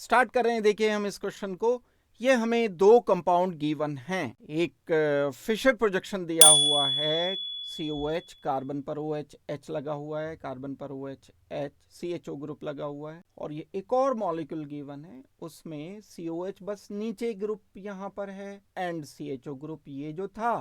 Start कर रहे हैं। देखिए हम इस क्वेश्चन को, ये हमें दो कंपाउंड गिवन हैं। एक फिशर प्रोजेक्शन दिया हुआ है, COH, कार्बन पर OH, H लगा हुआ है, कार्बन पर OH, H, CHO ग्रुप लगा हुआ है। और ये एक और मॉलिक्यूल गिवन है, उसमें COH बस नीचे ग्रुप यहाँ पर है एंड CHO ग्रुप ये जो था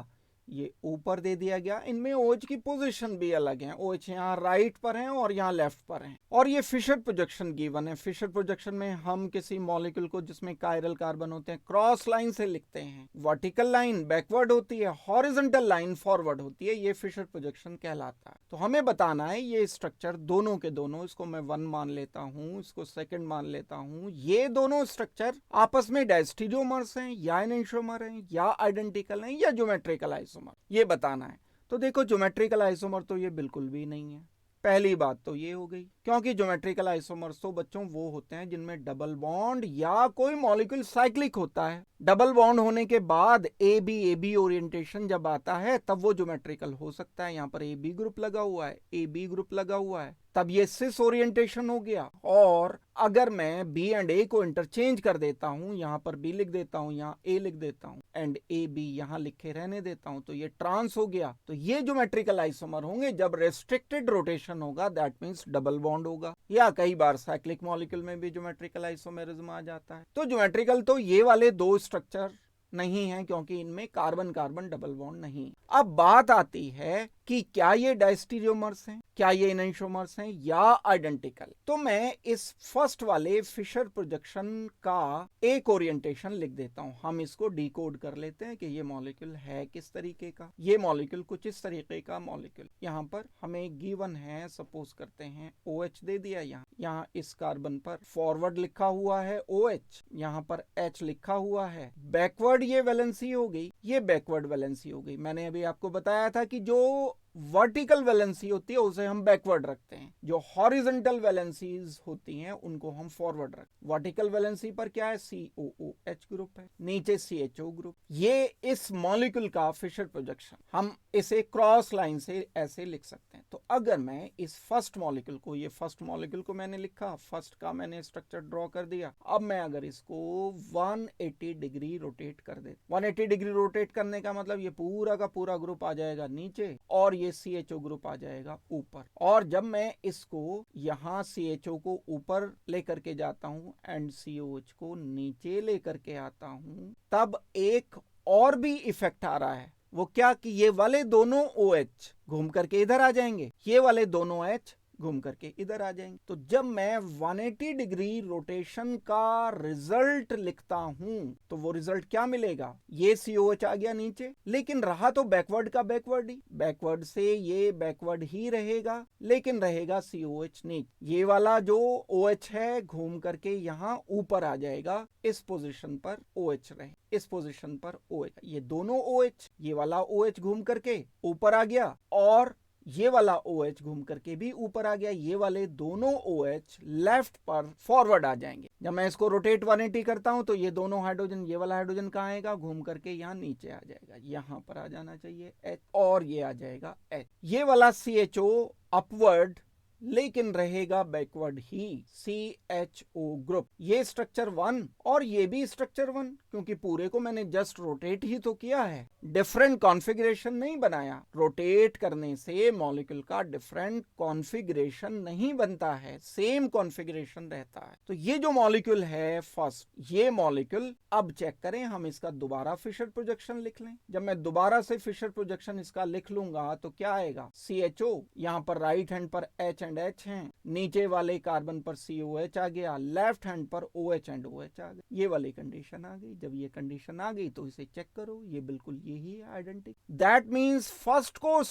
ये ऊपर दे दिया गया। इनमें OH की पोजीशन भी अलग है, OH यहाँ राइट पर है और यहाँ लेफ्ट पर है। और ये फिशर प्रोजेक्शन गिवन है। फिशर प्रोजेक्शन में हम किसी मॉलिक्यूल को जिसमें कायरल कार्बन होते हैं क्रॉस लाइन से लिखते हैं। वर्टिकल लाइन बैकवर्ड होती है, हॉरिजॉन्टल लाइन फॉरवर्ड होती है। ये फिशर प्रोजेक्शन कहलाता है। तो हमें बताना है ये स्ट्रक्चर दोनों के दोनों, इसको मैं 1 मान लेता हूं, इसको सेकंड मान लेता हूं, ये दोनों स्ट्रक्चर आपस में डायस्टीरियोमर्स हैं या एनेंटियोमर हैं या आइडेंटिकल हैं या ज्योमेट्रिकल आइसोमर, ये बताना है। तो देखो ज्योमेट्रिकल आइसोमर तो ये बिल्कुल भी नहीं है। पहली बात तो ये हो गई, क्योंकि ज्योमेट्रिकल आइसोमर्स तो बच्चों वो होते हैं जिनमें डबल बॉन्ड या कोई मॉलिक्यूल साइक्लिक होता है। डबल बॉन्ड होने के बाद AB ओरिएंटेशन जब आता है तब वो ज्योमेट्रिकल हो सकता है। यहाँ पर AB ग्रुप लगा हुआ है, AB ग्रुप लगा हुआ है, तब ये सिस ओरिएंटेशन हो गया। और अगर मैं B एंड A को इंटरचेंज कर देता हूं, यहां पर B लिख देता हूं, यहां A लिख देता हूं एंड AB यहां लिखे रहने देता हूं, तो ये ट्रांस हो गया। तो ये ज्योमेट्रिकल आइसोमर होंगे जब रेस्ट्रिक्टेड रोटेशन होगा, दैट मींस डबल बॉन्ड होगा। या कई बार साइक्लिक मॉलिक्यूल में भी ज्योमेट्रिकल आइसोमेरिज्म आ जाता है। तो ज्योमेट्रिकल तो ये वाले दो स्ट्रक्चर नहीं है, क्योंकि इनमें कार्बन कार्बन डबल बॉन्ड नहीं। अब बात आती है कि क्या ये डायस्टीरियोमर्स हैं, क्या ये एनेंटियोमर्स हैं या आइडेंटिकल। तो मैं इस फर्स्ट वाले फिशर प्रोजेक्शन का एक ओरिएंटेशन लिख देता हूं। हम इसको डिकोड कर लेते हैं कि ये मॉलिक्यूल है किस तरीके का। ये मॉलिक्यूल कुछ इस तरीके का मॉलिक्यूल, यहां पर हमें गिवन है, सपोज करते हैं OH दे दिया। यहाँ इस कार्बन पर फॉरवर्ड लिखा हुआ है OH, यहां पर H लिखा हुआ है। बैकवर्ड ये वैलेंसी हो गई, ये बैकवर्ड वैलेंसी हो गई। मैंने अभी आपको बताया था कि जो वर्टिकल वैलेंसी होती है उसे हम बैकवर्ड रखते हैं, जो हॉरिजॉन्टल वैलेंसीज होती हैं उनको हम फॉरवर्ड रखते हैं। वर्टिकल वैलेंसी पर क्या है, COOH ग्रुप है, नीचे CHO ग्रुप। ये इस मॉलिक्यूल का फिशर प्रोजेक्शन, हम इसे क्रॉस लाइन से ऐसे लिख सकते हैं। तो अगर मैं इस फर्स्ट मॉलिक्यूल को, ये फर्स्ट मॉलिक्यूल को मैंने लिखा, फर्स्ट का मैंने स्ट्रक्चर ड्रॉ कर दिया। अब मैं अगर इसको 180 डिग्री रोटेट कर दे, 180 डिग्री रोटेट करने का मतलब ये पूरा का पूरा ग्रुप आ जाएगा नीचे और ये CHO ग्रुप आ जाएगा ऊपर। और जब मैं इसको यहां CHO को ऊपर लेकर के जाता हूं एंड COH को नीचे लेकर के आता हूं, तब एक और भी इफेक्ट आ रहा है। वो क्या कि ये वाले दोनों OH घूम करके इधर आ जाएंगे, ये वाले दोनों H घूम करके इधर आ जाएंगे। तो जब मैं 180 डिग्री रोटेशन का रिजल्ट लिखता हूं तो वो रिजल्ट क्या मिलेगा, ये COH आ गया नीचे, लेकिन रहा तो बैकवर्ड का बैकवर्ड ही, बैकवर्ड से ये बैकवर्ड ही रहेगा, लेकिन रहेगा COH नीचे। ये वाला जो OH है घूम करके यहां ऊपर आ जाएगा, इस पोजीशन पर OH रहे, इस पोजीशन पर OH। ये दोनों OH, ये वाला OH घूम करके ऊपर आ गया और ये वाला OH घूम करके भी ऊपर आ गया। ये वाले दोनों OH लेफ्ट पर फॉरवर्ड आ जाएंगे। जब मैं इसको रोटेट 180 करता हूं तो ये दोनों हाइड्रोजन, ये वाला हाइड्रोजन कहां आएगा, घूम करके यहां नीचे आ जाएगा, यहां पर आ जाना चाहिए H, और ये आ जाएगा H। ये वाला CHO अपवर्ड लेकिन रहेगा बैकवर्ड ही, CHO ग्रुप। ये स्ट्रक्चर 1 और ये भी स्ट्रक्चर 1, क्योंकि पूरे को मैंने जस्ट रोटेट ही तो किया है, डिफरेंट कॉन्फ़िगरेशन नहीं बनाया। रोटेट करने से मॉलिक्यूल का डिफरेंट कॉन्फ़िगरेशन नहीं बनता है, सेम कॉन्फ़िगरेशन रहता है। तो ये जो मॉलिक्यूल है फर्स्ट, ये मॉलिक्यूल, अब चेक करें, हम इसका दोबारा फिशर प्रोजेक्शन लिख लें। जब मैं दोबारा से फिशर प्रोजेक्शन इसका लिख लूंगा तो क्या आएगा, CHO, यहां पर राइट हैंड पर H एंड H हैं, नीचे वाले कार्बन पर COH आ गया, लेफ्ट हैंड पर OH एंड OH आ गया। ये वाली कंडीशन आ गई। जब ये कंडीशन आ गई तो इसे चेक करो, ये बिल्कुल यही है, आइडेंटिकल। दैट मींस फर्स्ट को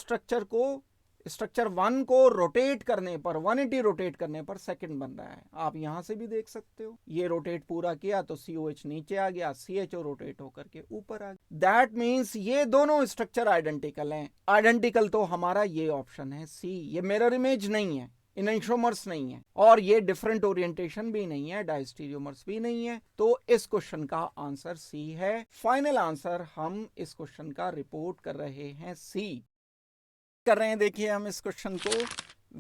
स्ट्रक्चर 1 को रोटेट करने पर, 180 रोटेट करने पर सेकंड बन रहा है। आप यहां से भी देख सकते हो, ये रोटेट पूरा किया तो COH नीचे आ गया, CHO रोटेट होकर के ऊपर आ गया। दैट मींस ये दोनों स्ट्रक्चर आइडेंटिकल हैं। आइडेंटिकल तो हमारा ये ऑप्शन है C। ये मिरर इमेज नहीं है, एनेंटियोमर्स नहीं है, और ये डिफरेंट ओरिएंटेशन भी नहीं है, डायस्टीरियोमर्स भी नहीं है। तो इस क्वेश्चन का आंसर C है। फाइनल आंसर हम इस क्वेश्चन का रिपोर्ट कर रहे हैं C कर रहे हैं। देखिए हम इस क्वेश्चन को,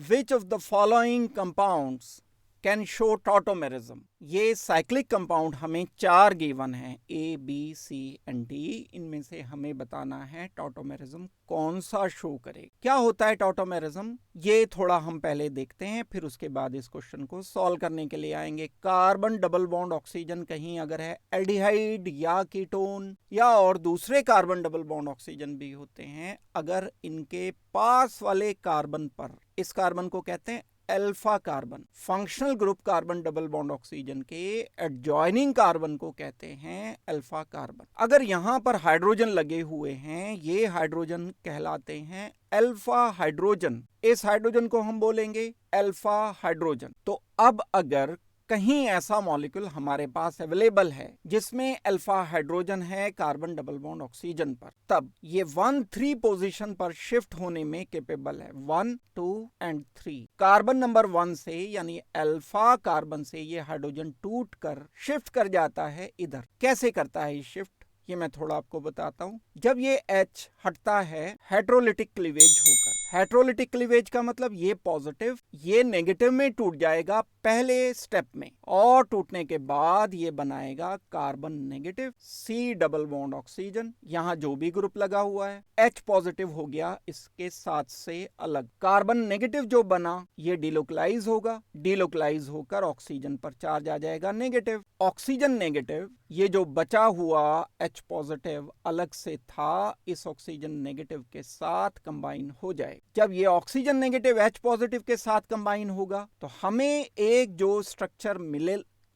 विच of the following compounds can show tautomerism. ये साइक्लिक कंपाउंड हमें 4 गिवन हैं, A, B, C and D। इनमें से हमें बताना है टॉटोमेरिज्म कौन सा शो करे। क्या होता है टॉटोमेरिज्म, ये थोड़ा हम पहले देखते हैं, फिर उसके बाद इस क्वेश्चन को सॉल्व करने के लिए आएंगे। कार्बन डबल बॉन्ड ऑक्सीजन कहीं अगर है एल्डिहाइड या कीटोन या और दूसरे कार्बन डबल बॉन्ड ऑक्सीजन भी होते हैं, अगर इनके पास वाले कार्बन पर, इस कार्बन को कहते हैं alpha carbon, functional group carbon double bond oxygen के एडजॉइनिंग कार्बन को कहते हैं अल्फा कार्बन। अगर यहां पर हाइड्रोजन लगे हुए हैं, ये हाइड्रोजन कहलाते हैं अल्फा हाइड्रोजन। इस हाइड्रोजन को हम बोलेंगे अल्फा हाइड्रोजन। तो अब अगर कहीं ऐसा मॉलिक्यूल हमारे पास अवेलेबल है जिसमें अल्फा हाइड्रोजन है कार्बन डबल बॉन्ड ऑक्सीजन पर, तब ये 1-3 पोजीशन पर शिफ्ट होने में कैपेबल है। 1, 2 एंड 3 कार्बन नंबर 1 से यानी अल्फा कार्बन से ये हाइड्रोजन टूट कर शिफ्ट कर जाता है इधर। कैसे करता है ये शिफ्ट, ये मैं थोड़ा आपको बताता हूं। जब ये H हटता है हेट्रोलिटिक क्लीवेज होकर, हेट्रोलिटिक क्लीवेज का मतलब ये पॉजिटिव ये नेगेटिव में टूट जाएगा पहले स्टेप में, और टूटने के बाद ये बनाएगा carbon negative C double bond oxygen. यहां जो भी ग्रुप लगा हुआ है H पॉजिटिव हो गया इसके साथ से अलग। कार्बन नेगेटिव जो बना ये डिलोकलाइज होगा, डिलोकलाइज होकर ऑक्सीजन पर चार्ज आ जाएगा नेगेटिव। ऑक्सीजन नेगेटिव ये जो बचा हुआ H पॉजिटिव अलग से था, इस ऑक्सीजन नेगेटिव के साथ कंबाइन हो जाए। जब ये ऑक्सीजन नेगेटिव H पॉजिटिव के साथ कंबाइन होगा तो हमें एक जो स्ट्रक्चर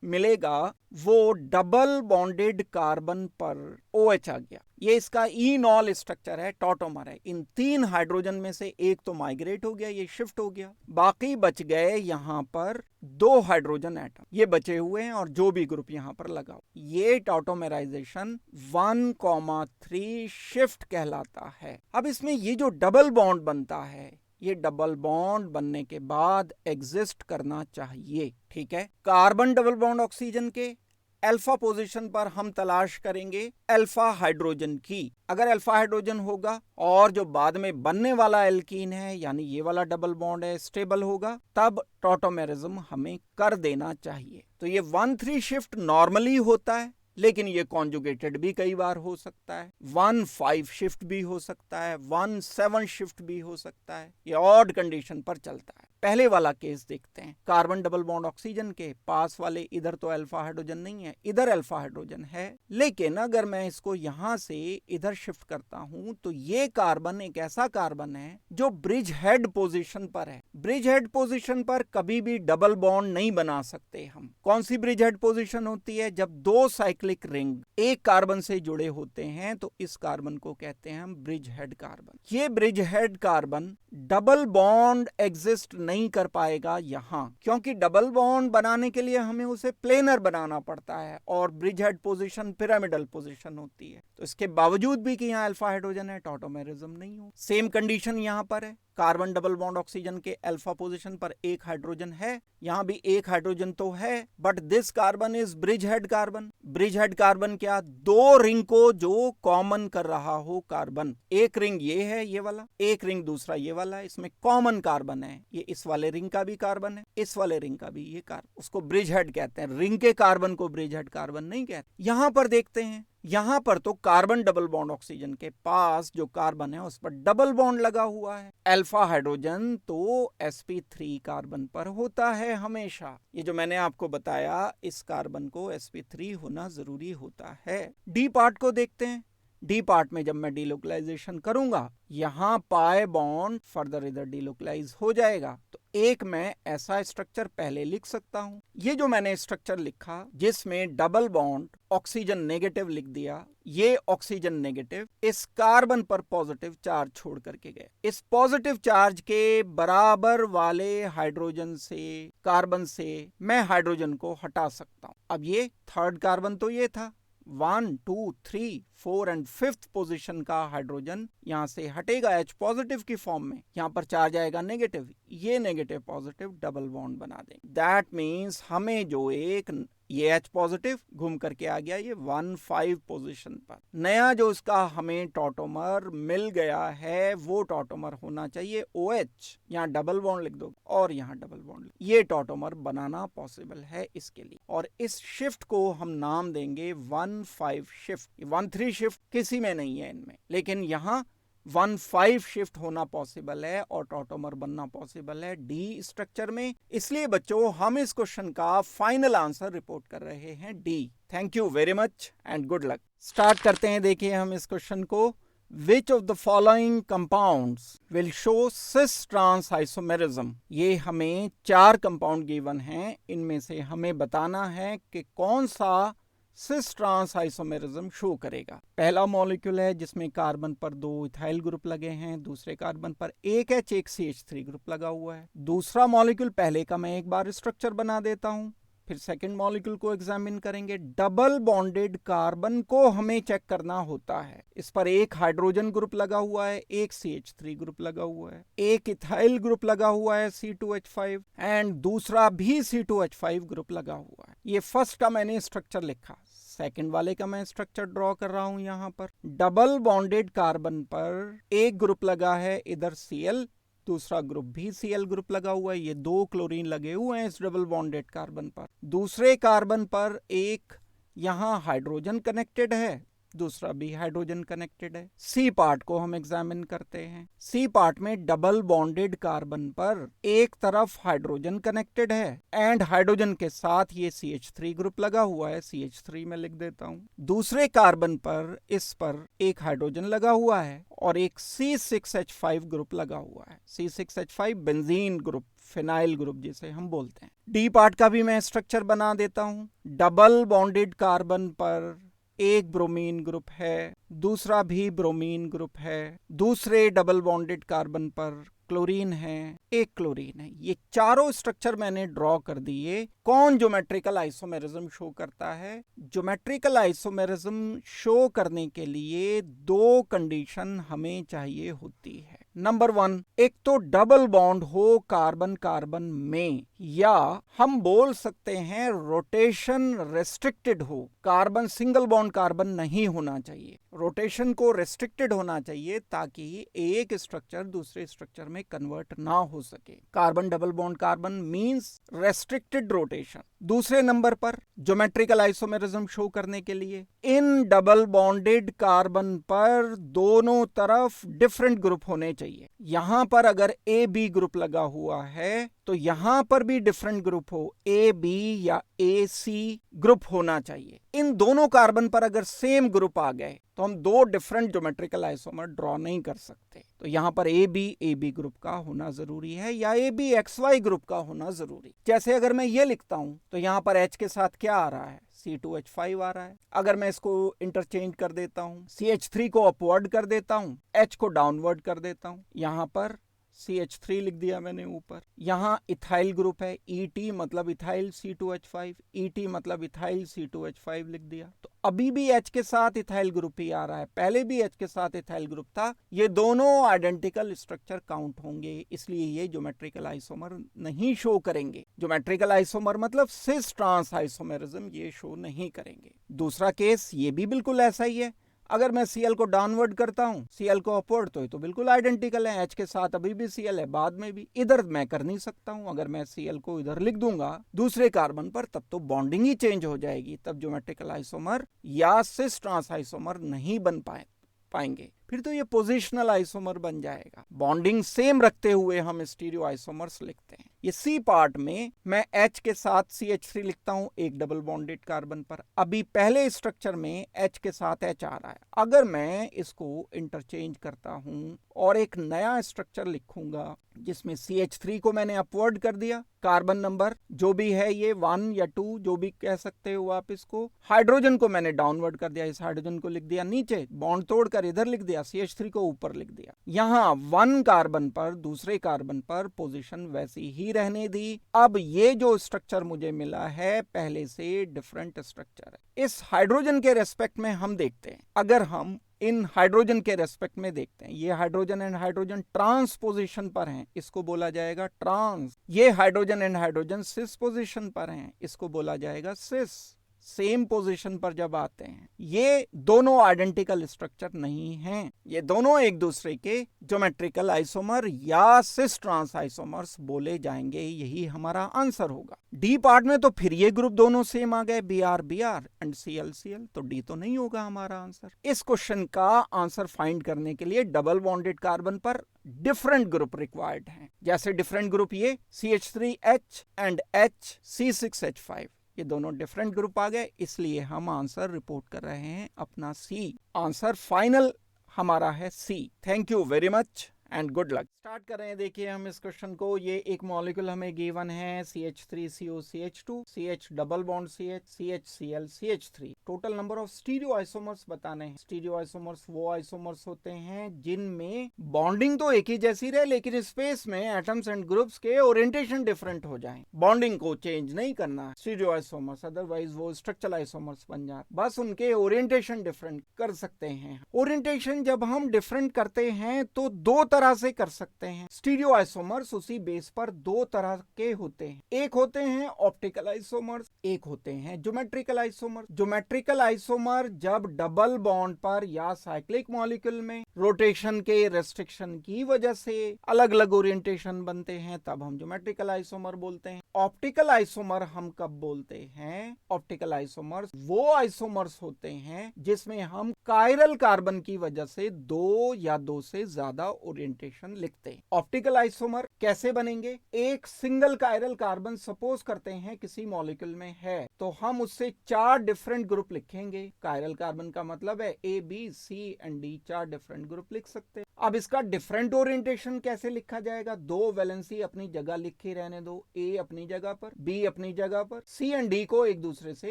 मिलेगा वो डबल बॉन्डेड कार्बन पर OH आ गया। ये इसका इनॉल स्ट्रक्चर है, टॉटोमर है। इन 3 हाइड्रोजन में से एक तो माइग्रेट हो गया, ये शिफ्ट हो गया, बाकी बच गए यहां पर 2 हाइड्रोजन एटम, ये बचे हुए हैं और जो भी ग्रुप यहां पर लगा। ये टॉटोमेराइजेशन 1,3 शिफ्ट कहलाता है। अब इसमें ये जो डबल बॉन्ड बनता है, ये डबल बॉन्ड बनने के बाद एग्जिस्ट करना चाहिए, ठीक है। कार्बन डबल बॉन्ड ऑक्सीजन के अल्फा पोजीशन पर हम तलाश करेंगे अल्फा हाइड्रोजन की। अगर अल्फा हाइड्रोजन होगा और जो बाद में बनने वाला एल्कीन है यानी ये वाला डबल बॉन्ड है स्टेबल होगा, तब टॉटोमेरिज्म हमें कर देना चाहिए। तो ये 1-3 शिफ्ट नॉर्मली होता है, लेकिन ये कॉन्जुगेटेड भी कई बार हो सकता है। 1-5 शिफ्ट भी हो सकता है, 1-7 शिफ्ट भी हो सकता है। ये ऑड कंडीशन पर चलता है। पहले वाला केस देखते हैं। कार्बन डबल बॉन्ड ऑक्सीजन के पास वाले इधर तो अल्फा हाइड्रोजन नहीं है, इधर अल्फा हाइड्रोजन है, लेकिन अगर मैं इसको यहां से इधर शिफ्ट करता हूं तो ये कार्बन एक ऐसा कार्बन है जो ब्रिज हेड पोजीशन पर है। ब्रिज हेड पोजीशन पर कभी भी डबल बॉन्ड नहीं बना सकते हम। कौन सी ब्रिज हेड पोजीशन होती है, जब 2 साइक्लिक रिंग एक कार्बन से जुड़े होते हैं, तो इस कार्बन को कहते हैं हम ब्रिज हेड कार्बन। ये bridge head carbon double bond exist नहीं कर पाएगा यहां, क्योंकि डबल बॉन्ड बनाने के लिए हमें उसे प्लेनर बनाना पड़ता है और bridge head position pyramidal position होती है। तो इसके बावजूद भी कि यहाँ अल्फा हाइड्रोजन है, टॉटोमेरिज्म नहीं हो। सेम कंडीशन यहां पर है। कार्बन डबल बॉन्ड ऑक्सीजन के अल्फा पोजीशन पर एक हाइड्रोजन है, यहां भी एक हाइड्रोजन तो है, but this carbon is bridge head carbon. Bridge head carbon क्या, 2 रिंग को जो कॉमन कर रहा हो कार्बन। एक रिंग ये है, ये वाला, एक रिंग दूसरा ये वाला है, इसमें कॉमन कार्बन है। ये इस वाले रिंग का भी कार्बन है, इस वाले रिंग का भी ये कार्बन, उसको ब्रिज हेड कहते हैं। रिंग के कार्बन को ब्रिज हेड कार्बन नहीं कहते। यहां पर देखते हैं, यहां पर तो कार्बन डबल बॉन्ड ऑक्सीजन के पास जो कार्बन है उस पर डबल बॉन्ड लगा हुआ है। अल्फा हाइड्रोजन तो sp3 कार्बन पर होता है हमेशा। ये जो मैंने आपको बताया, इस कार्बन को sp3 होना जरूरी होता है। डी पार्ट को देखते हैं। डी पार्ट में जब मैं डिलोकलाइजेशन करूंगा, यहां पाई बॉन्ड फर्दर इधर डिलोकलाइज हो जाएगा। तो एक मैं ऐसा स्ट्रक्चर पहले लिख सकता हूं। ये जो मैंने स्ट्रक्चर लिखा जिसमें डबल बॉन्ड ऑक्सीजन नेगेटिव लिख दिया, ये ऑक्सीजन नेगेटिव इस कार्बन पर पॉजिटिव चार्ज छोड़ करके गए। इस पॉजिटिव चार्ज के बराबर वाले हाइड्रोजन से, कार्बन से मैं हाइड्रोजन को हटा सकता हूं। अब ये 3rd कार्बन तो ये था, 1, 2, 3, 4 एंड 5th पोजीशन का हाइड्रोजन यहां से हटेगा H पॉजिटिव की फॉर्म में। यहां पर चार्ज आएगा नेगेटिव, ये नेगेटिव पॉजिटिव डबल बॉन्ड बना देंगे। दैट मीन्स हमें जो एक ये H पॉजिटिव घूम करके आ गया ये 1,5 पोजीशन पर। नया जो इसका हमें टॉटोमर मिल गया है वो टॉटोमर होना चाहिए OH, यहाँ डबल बॉन्ड लिख दो और यहाँ डबल बॉन्ड। ये टॉटोमर बनाना पॉसिबल है इसके लिए, और इस शिफ्ट को हम नाम देंगे 1,5 शिफ्ट। 1,3 शिफ्ट किसी में नहीं है इनमें, लेकिन यहाँ 1,5 शिफ्ट होना पॉसिबल है और टॉटोमर बनना पॉसिबल है डी स्ट्रक्चर में। इसलिए बच्चों हम इस क्वेश्चन का फाइनल आंसर रिपोर्ट कर रहे हैं D. Thank you very much and good luck. Start करते हैं, देखिए हम इस क्वेश्चन को। Which of the following compounds will show cis trans isomerism? ये हमें 4 कंपाउंड गिवन हैं, इनमें से हमें बताना है कि कौन सा सिस ट्रांस आइसोमेरिज्म शो करेगा। पहला मॉलिक्यूल है जिसमें कार्बन पर 2 इथाइल ग्रुप लगे हैं, दूसरे कार्बन पर एक H एक CH3 ग्रुप लगा हुआ है। दूसरा मॉलिक्यूल, पहले का मैं एक बार स्ट्रक्चर बना देता हूं, फिर सेकंड मॉलिक्यूल को एग्जामिन करेंगे। डबल बॉन्डेड कार्बन को हमें चेक करना होता है। इस पर एक हाइड्रोजन ग्रुप लगा हुआ है, एक CH3 ग्रुप लगा हुआ है, एक इथाइल ग्रुप लगा हुआ है C2H5 एंड दूसरा भी C2H5 ग्रुप लगा हुआ है। ये फर्स्ट का मैंने स्ट्रक्चर लिखा, सेकंड वाले का मैं स्ट्रक्चर ड्रॉ कर रहा हूं। यहाँ पर डबल बॉन्डेड कार्बन पर एक ग्रुप लगा है इधर Cl, दूसरा ग्रुप भी Cl ग्रुप लगा हुआ है। ये 2 क्लोरीन लगे हुए हैं इस डबल बॉन्डेड कार्बन पर। दूसरे कार्बन पर एक यहाँ हाइड्रोजन कनेक्टेड है, दूसरा भी हाइड्रोजन कनेक्टेड है। सी पार्ट को हम एग्जामिन करते हैं। सी पार्ट में डबल बॉन्डेड कार्बन पर एक तरफ हाइड्रोजन कनेक्टेड है एंड हाइड्रोजन के साथ ये CH3 ग्रुप लगा हुआ है, CH3 में लिख देता हूं। दूसरे कार्बन पर इस पर एक हाइड्रोजन लगा हुआ है और एक C6H5 ग्रुप लगा हुआ है। C6H5 benzene group, phenyl group जिसे हम बोलते हैं। डी पार्ट का भी मैं स्ट्रक्चर बना देता हूं। डबल बॉन्डेड कार्बन पर एक ब्रोमीन ग्रुप है, दूसरा भी ब्रोमीन ग्रुप है, दूसरे डबल बॉन्डेड कार्बन पर क्लोरीन है, एक क्लोरीन है। ये चारों स्ट्रक्चर मैंने ड्रॉ कर दिए। कौन ज्योमेट्रिकल आइसोमेरिज्म शो करता है? ज्योमेट्रिकल आइसोमेरिज्म शो करने के लिए 2 कंडीशन हमें चाहिए होती है। नंबर 1, एक तो डबल बॉन्ड हो कार्बन कार्बन में, या हम बोल सकते हैं रोटेशन रेस्ट्रिक्टेड हो। कार्बन सिंगल बॉन्ड कार्बन नहीं होना चाहिए, रोटेशन को रेस्ट्रिक्टेड होना चाहिए ताकि एक स्ट्रक्चर दूसरे स्ट्रक्चर में कन्वर्ट ना हो सके। Carbon double bond carbon means restricted rotation. दूसरे नंबर पर ज्योमेट्रिकल आइसोमेरिज्म शो करने के लिए इन डबल बॉन्डेड कार्बन पर दोनों तरफ डिफरेंट ग्रुप होने चाहिए। यहां पर अगर AB ग्रुप लगा हुआ है तो यहां पर भी डिफरेंट ग्रुप हो, AB या AC ग्रुप होना चाहिए। इन दोनों कार्बन पर अगर सेम ग्रुप आ गए तो हम 2 डिफरेंट ज्योमेट्रिकल आइसोमर ड्रॉ नहीं कर सकते। तो यहां पर AB ग्रुप का होना जरूरी है या AB XY ग्रुप का होना जरूरी। जैसे अगर मैं ये लिखता हूं तो यहां पर H के साथ क्या आ रहा है? C2H5 आ रहा है। अगर मैं इसको इंटरचेंज कर देता हूं, CH3 को अपवर्ड कर देता हूं, H को डाउनवर्ड कर देता हूं, यहां पर CH3 लिख दिया मैंने ऊपर। यहाँ इथाइल ग्रुप है, ET मतलब इथाइल C2H5, ET मतलब इथाइल C2H5 लिख दिया। तो अभी भी H के साथ इथाइल ग्रुप ही आ रहा है, पहले भी H के साथ इथाइल ग्रुप था। ये दोनों आइडेंटिकल स्ट्रक्चर काउंट होंगे, इसलिए ये ज्योमेट्रिकल आइसोमर नहीं शो करेंगे। ज्योमेट्रिकल आइसोमर मतलब सिस ट्रांस आइसोमेरिज्म ये शो नहीं करेंगे। दूसरा केस ये भी बिल्कुल ऐसा ही है। अगर मैं Cl को डाउनवर्ड करता हूं, Cl को अपवर्ड, तो ये तो बिल्कुल आइडेंटिकल है। H के साथ अभी भी Cl है, बाद में भी। इधर मैं कर नहीं सकता हूं। अगर मैं Cl को इधर लिख दूंगा दूसरे कार्बन पर, तब तो बॉन्डिंग ही चेंज हो जाएगी, तब ज्योमेट्रिकल आइसोमर या सिस ट्रांस आइसोमर नहीं बन पाएंगे। फिर तो ये पोजिशनल आइसोमर बन जाएगा। बॉन्डिंग सेम रखते हुए हम स्टीरियो आइसोमर्स लिखते हैं। ये सी पार्ट में मैं H के साथ CH3 लिखता हूं एक डबल बॉन्डेड कार्बन पर। अभी पहले स्ट्रक्चर में H के साथ H आ रहा है। अगर मैं इसको इंटरचेंज करता हूं और एक नया स्ट्रक्चर लिखूंगा जिसमें CH3 को मैंने अपवर्ड कर दिया, कार्बन नंबर जो भी है ये 1 या 2 जो भी कह सकते हो आप इसको, हाइड्रोजन को मैंने डाउनवर्ड कर दिया, इस हाइड्रोजन को लिख दिया नीचे, बॉन्ड तोड़कर इधर लिख दिया, CH3 को ऊपर लिख दिया। यहां 1 कार्बन पर दूसरे कार्बन पर पोजीशन वैसी ही रहने दी। अब ये जो स्ट्रक्चर मुझे मिला है पहले से डिफरेंट स्ट्रक्चर है। इस हाइड्रोजन के रेस्पेक्ट में हम देखते हैं, अगर हम इन हाइड्रोजन के रेस्पेक्ट में देखते हैं। ये hydrogen and hydrogen trans position पर हैं, इसको बोला जाएगा ट्रांस। ये hydrogen and hydrogen cis position पर हैं, इसको बोला जाएगा सिस। सेम पोजीशन पर जब आते हैं, ये दोनों आइडेंटिकल स्ट्रक्चर नहीं हैं, ये दोनों एक दूसरे के ज्योमेट्रिकल आइसोमर या सिस ट्रांस आइसोमर्स बोले जाएंगे। यही हमारा आंसर होगा। डी पार्ट में तो फिर ये ग्रुप दोनों सेम आ गए, Br एंड Cl, तो डी तो नहीं होगा हमारा आंसर। इस क्वेश्चन का आंसर फाइंड करने के लिए डबल बॉन्डेड कार्बन पर डिफरेंट ग्रुप रिक्वायर्ड हैं। जैसे डिफरेंट ग्रुप ये CH3H एंड HC6H5, ये दोनों डिफरेंट ग्रुप आ गए, इसलिए हम आंसर रिपोर्ट कर रहे हैं अपना सी। आंसर फाइनल हमारा है C. Thank you very much and good luck. Start कर रहे हैं, देखिए हम इस क्वेश्चन को। ये एक मॉलिक्यूल हमें गिवन है CH3COCH2 CH double bond CH CHCl CH3। Total number of stereo isomers बताने हैं। स्टीरियो आइसोमर्स वो आइसोमर्स होते हैं जिनमें बॉन्डिंग तो एक ही जैसी रहे, लेकिन स्पेस में एटम्स एंड ग्रुप्स के ओरिएंटेशन डिफरेंट हो जाएं। बॉन्डिंग को चेंज नहीं करना है स्टीरियो आइसोमर्स, अदरवाइज वो स्ट्रक्चरल आइसोमर्स बन जाते, बस उनके ओरिएंटेशन डिफरेंट कर सकते हैं। ओरिएंटेशन जब हम डिफरेंट करते हैं तो दो तरह से कर सकते हैं। स्टीरियो आइसोमर्स उसी बेस पर दो तरह के होते हैं, एक होते हैं ऑप्टिकल आइसोमर्स, एक होते हैं ज्योमेट्रिकल आइसोमर। ज्योमेट्रिकल आइसोमर जब डबल बॉन्ड पर या साइक्लिक मॉलिक्यूल में रोटेशन के रेस्ट्रिक्शन की वजह से अलग अलग ओरिएंटेशन बनते हैं, तब हम ज्योमेट्रिकल आइसोमर बोलते हैं। ऑप्टिकल आइसोमर हम कब बोलते हैं? ऑप्टिकल आइसोमर्स वो आइसोमर्स होते हैं जिसमें हम कायरल कार्बन की वजह से दो या दो से ज्यादा ओरिएंटेशन लिखते हैं। ऑप्टिकल आइसोमर कैसे बनेंगे? एक सिंगल कायरल कार्बन सपोज करते हैं किसी मॉलिक्यूल में है, तो हम उससे चार डिफरेंट ग्रुप लिखेंगे। कायरल कार्बन का मतलब है A, B, C and D, चार डिफरेंट ग्रुप लिख सकते हैं। अब इसका डिफरेंट ओरिएंटेशन कैसे लिखा जाएगा? दो वैलेंसी अपनी जगह लिखे रहने दो, A अपनी जगह पर, B अपनी जगह पर, C एंड D को एक दूसरे से